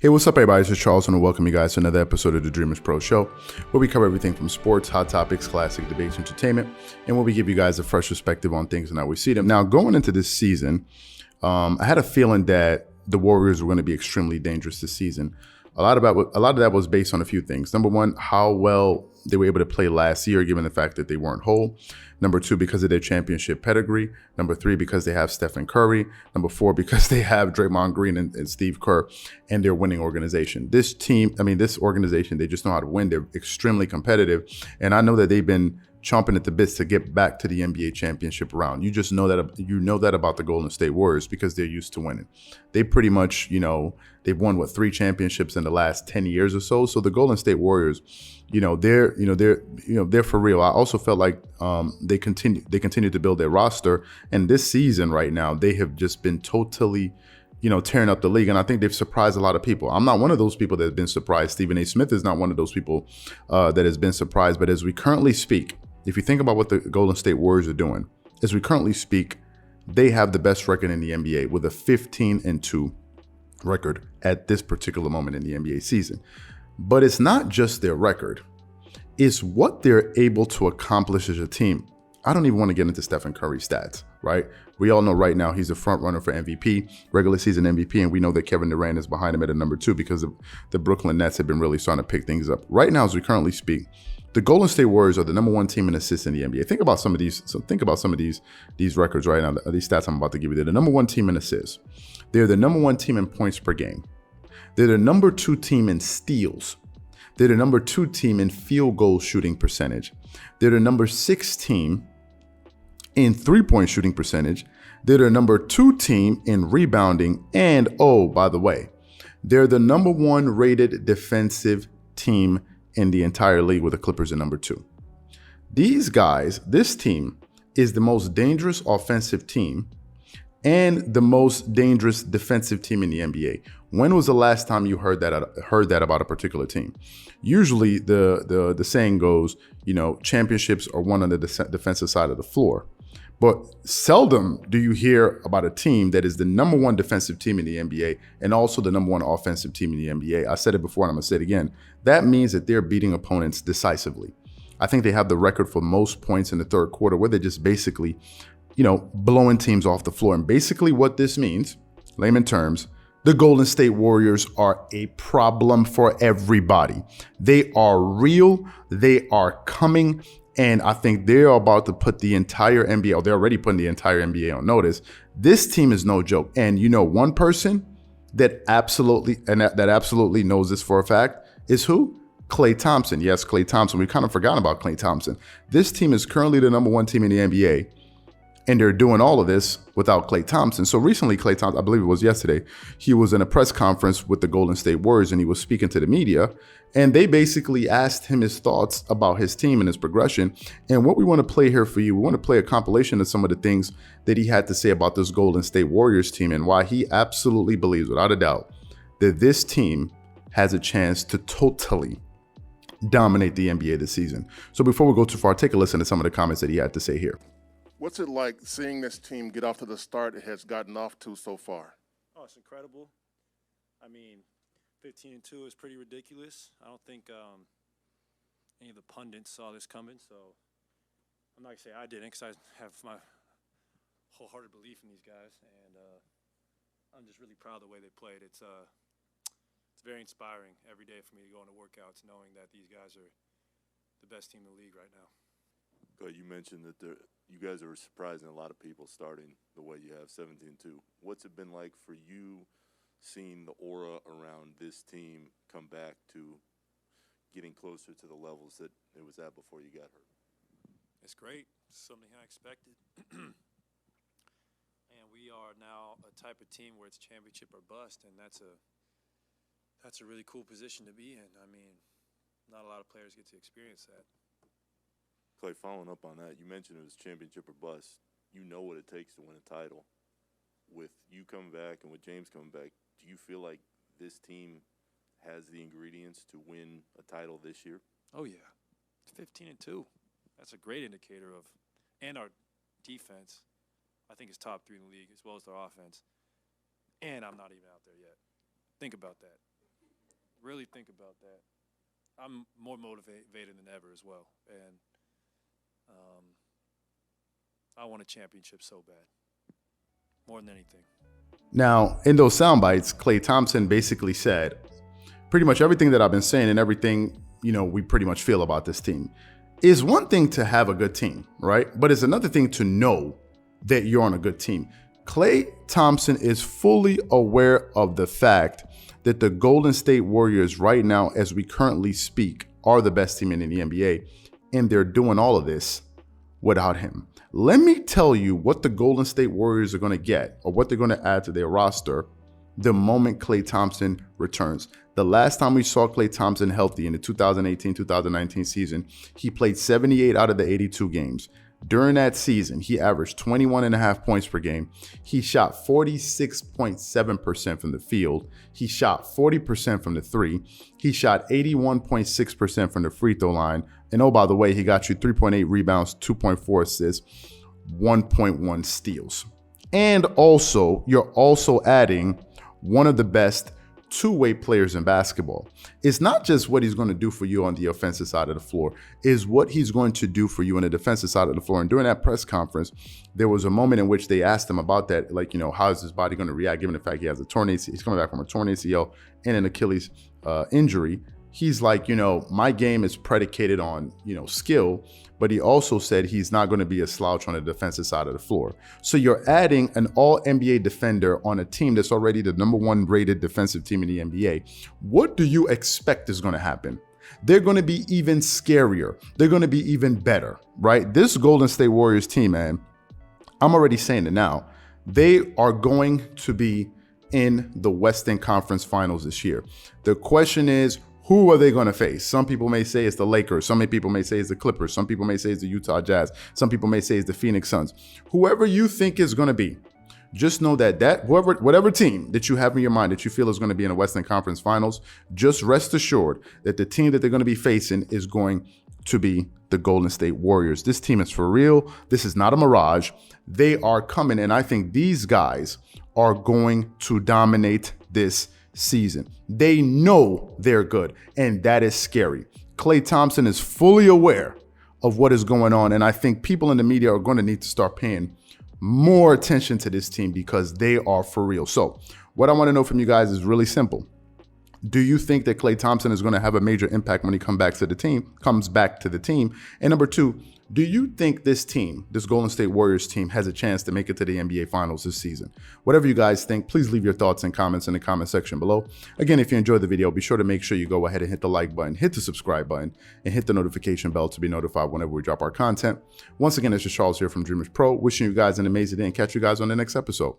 Hey, what's up, everybody? This is Charles, and I welcome you guys to another episode of the Dreamerspro Show, where we cover everything from sports, hot topics, classic debates, entertainment, and where we give you guys a fresh perspective on things and how we see them. Now, going into this season, I had a feeling that the Warriors were going to be extremely dangerous this season. A lot of that was based on a few things. Number one, how well they were able to play last year, given the fact that they weren't whole. Number two, because of their championship pedigree. Number three, because they have Stephen Curry. Number four, because they have Draymond Green and Steve Kerr and their winning organization. This organization, they just know how to win. They're extremely competitive. And I know that they've been chomping at the bits to get back to the NBA championship round. You just know that about the Golden State Warriors because they're used to winning. They pretty much, they've won 3 championships in the last 10 years or so. So the Golden State Warriors, they're for real. I also felt like they continue to build their roster, and this season right now they have just been totally tearing up the league, and I think they've surprised a lot of people. I'm not one of those people that have been surprised. Stephen A. Smith is not one of those people that has been surprised. But as we currently speak, if you think about what the Golden State Warriors are doing, as we currently speak, they have the best record in the NBA with a 15-2 record at this particular moment in the NBA season. But it's not just their record. It's what they're able to accomplish as a team. I don't even want to get into Stephen Curry's stats, right? We all know right now he's a front runner for MVP, regular season MVP, and we know that Kevin Durant is behind him at a number 2 because the Brooklyn Nets have been really starting to pick things up. Right now, as we currently speak, the Golden State Warriors are the number 1 team in assists in the NBA. Think about some of these records right now, these stats I'm about to give you. They're the number 1 team in assists. They're the number 1 team in points per game. They're the number 2 team in steals. They're the number 2 team in field goal shooting percentage. They're the number 6 team in three-point shooting percentage. They're the number 2 team in rebounding. And, oh, by the way, they're the number 1 rated defensive team in the entire league, with the Clippers at number 2. These guys, this team, is the most dangerous offensive team and the most dangerous defensive team in the NBA. When was the last time you heard that about a particular team? Usually the saying goes, championships are won on the defensive side of the floor. But seldom do you hear about a team that is the number 1 defensive team in the NBA and also the number 1 offensive team in the NBA. I said it before and I'm going to say it again. That means that they're beating opponents decisively. I think they have the record for most points in the third quarter, where they're just basically, blowing teams off the floor. And basically what this means, layman terms, the Golden State Warriors are a problem for everybody. They are real. They are coming. And I think they're about to put the entire NBA, or they're already putting the entire NBA on notice. This team is no joke. And one person that absolutely knows this for a fact is who? Klay Thompson. Yes, Klay Thompson. We kind of forgot about Klay Thompson. This team is currently the number 1 team in the NBA. And they're doing all of this without Klay Thompson. So recently, Klay Thompson, I believe it was yesterday, he was in a press conference with the Golden State Warriors and he was speaking to the media. And they basically asked him his thoughts about his team and his progression. And what we want to play here for you, we want to play a compilation of some of the things that he had to say about this Golden State Warriors team and why he absolutely believes, without a doubt, that this team has a chance to totally dominate the NBA this season. So before we go too far, take a listen to some of the comments that he had to say here. What's it like seeing this team get off to the start it has gotten off to so far? Oh, it's incredible. 15-2 is pretty ridiculous. I don't think any of the pundits saw this coming, so I'm not going to say I didn't, because I have my wholehearted belief in these guys, and I'm just really proud of the way they played. It's very inspiring every day for me to go into workouts knowing that these guys are the best team in the league right now. You mentioned that you guys are surprising a lot of people starting the way you have 17-2. What's it been like for you seeing the aura around this team come back to getting closer to the levels that it was at before you got hurt? It's great. It's something I expected. And we are now a type of team where it's championship or bust, and that's a really cool position to be in. Not a lot of players get to experience that. Klay, following up on that, you mentioned it was championship or bust. You know what it takes to win a title. With you coming back and with James coming back, do you feel like this team has the ingredients to win a title this year? Oh, yeah. It's 15-2. That's a great indicator of – and our defense, I think, is top 3 in the league, as well as their offense. And I'm not even out there yet. Think about that. really think about that, I'm more motivated than ever as well. And I want a championship so bad, more than anything. Now, in those sound bites, Klay Thompson basically said pretty much everything that I've been saying and everything, we pretty much feel about this team. Is one thing to have a good team, right? But it's another thing to know that you're on a good team. Klay Thompson is fully aware of the fact that the Golden State Warriors right now, as we currently speak, are the best team in the NBA, and they're doing all of this without him. Let me tell you what the Golden State Warriors are going to get, or what they're going to add to their roster the moment Klay Thompson returns. The last time we saw Klay Thompson healthy in the 2018-2019 season, he played 78 out of the 82 games. During that season, he averaged 21.5 points per game. He shot 46.7% from the field. He shot 40% from the three. He shot 81.6% from the free throw line. And oh, by the way, he got you 3.8 rebounds, 2.4 assists, 1.1 steals. And also, you're also adding one of the best two-way players in basketball. It's not just what he's going to do for you on the offensive side of the floor, is what he's going to do for you on the defensive side of the floor. And during that press conference, there was a moment in which they asked him about that, like, how is his body going to react given the fact he has a torn ACL, he's coming back from a torn ACL and an Achilles injury. He's like, my game is predicated on, skill, but he also said he's not going to be a slouch on the defensive side of the floor. So you're adding an all-NBA defender on a team that's already the #1 rated defensive team in the NBA. What do you expect is going to happen? They're going to be even scarier. They're going to be even better, right? This Golden State Warriors team, man, I'm already saying it now. They are going to be in the Western Conference Finals this year. The question is, who are they going to face? Some people may say it's the Lakers. Some people may say it's the Clippers. Some people may say it's the Utah Jazz. Some people may say it's the Phoenix Suns. Whoever you think is going to be, just know that whatever team that you have in your mind that you feel is going to be in the Western Conference Finals, just rest assured that the team that they're going to be facing is going to be the Golden State Warriors. This team is for real. This is not a mirage. They are coming, and I think these guys are going to dominate this season. They know they're good, and that is scary. Klay Thompson is fully aware of what is going on, and I think people in the media are going to need to start paying more attention to this team because they are for real. So what I want to know from you guys is really simple. Do you think that Klay Thompson is going to have a major impact when he comes back to the team? And number two, do you think this team, this Golden State Warriors team, has a chance to make it to the NBA Finals this season? Whatever you guys think, please leave your thoughts and comments in the comment section below. Again, if you enjoyed the video, be sure to make sure you go ahead and hit the like button, hit the subscribe button, and hit the notification bell to be notified whenever we drop our content. Once again, it's just Charles here from Dreamers Pro, wishing you guys an amazing day and catch you guys on the next episode.